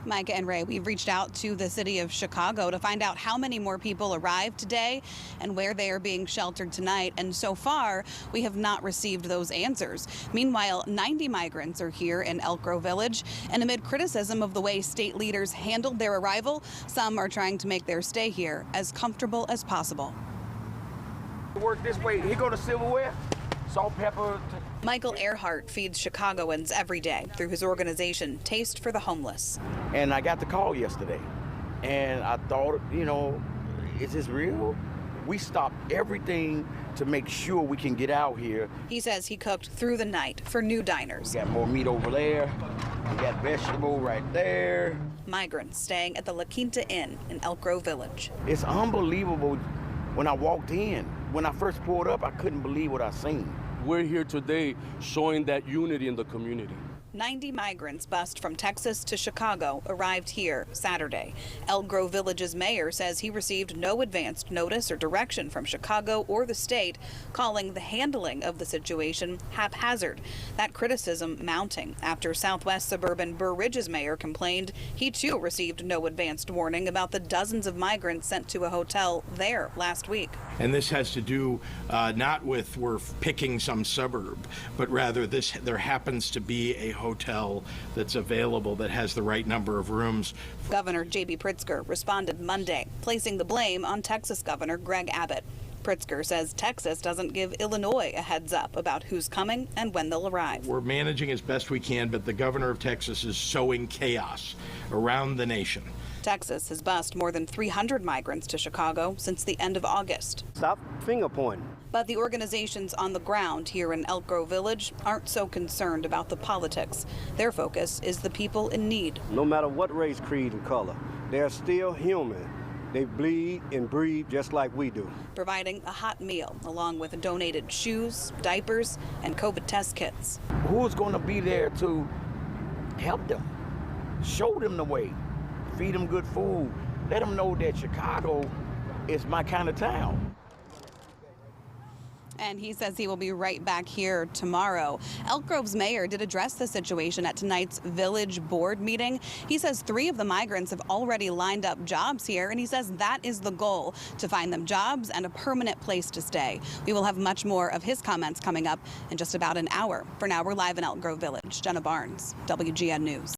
Micah and Ray, we've reached out to the city of Chicago to find out how many more people arrived today and where they are being sheltered tonight. And so far, we have not received those answers. Meanwhile, 90 migrants are here in Elk Grove Village. And amid criticism of the way state leaders handled their arrival, some are trying to make their stay here as comfortable as possible. Work this way. Here go the silverware, salt, pepper. Michael Earhart feeds Chicagoans every day through his organization, Taste for the Homeless. And I got the call yesterday, and I thought, is this real? We stopped everything to make sure we can get out here. He says he cooked through the night for new diners. We got more meat over there. We got vegetable right there. Migrants staying at the La Quinta Inn in Elk Grove Village. It's unbelievable when I walked in. When I first pulled up, I couldn't believe what I seen. We're here today showing that unity in the community. 90 migrants bused from Texas to Chicago arrived here Saturday. Elk Grove Village's mayor says he received no advanced notice or direction from Chicago or the state, calling the handling of the situation haphazard. That criticism mounting after Southwest suburban Burr Ridge's mayor complained he too received no advanced warning about the dozens of migrants sent to a hotel there last week. And this has to do not with we're picking some suburb, but rather there happens to be a hotel that's available that has the right number of rooms. Governor J.B. Pritzker responded Monday, placing the blame on Texas Governor Greg Abbott. Pritzker says Texas doesn't give Illinois a heads up about who's coming and when they'll arrive. We're managing as best we can, but the governor of Texas is sowing chaos around the nation. Texas has bused more than 300 migrants to Chicago since the end of August. Stop finger pointing. But the organizations on the ground here in Elk Grove Village aren't so concerned about the politics. Their focus is the people in need. No matter what race, creed, and color, they're still human. They bleed and breathe just like we do. Providing a hot meal along with donated shoes, diapers, and COVID test kits. Who's going to be there to help them, show them the way, feed them good food, let them know that Chicago is my kind of town. And he says he will be right back here tomorrow. Elk Grove's mayor did address the situation at tonight's village board meeting. He says 3 of the migrants have already lined up jobs here, and he says that is the goal, to find them jobs and a permanent place to stay. We will have much more of his comments coming up in just about an hour. For now, we're live in Elk Grove Village. Jenna Barnes, WGN News.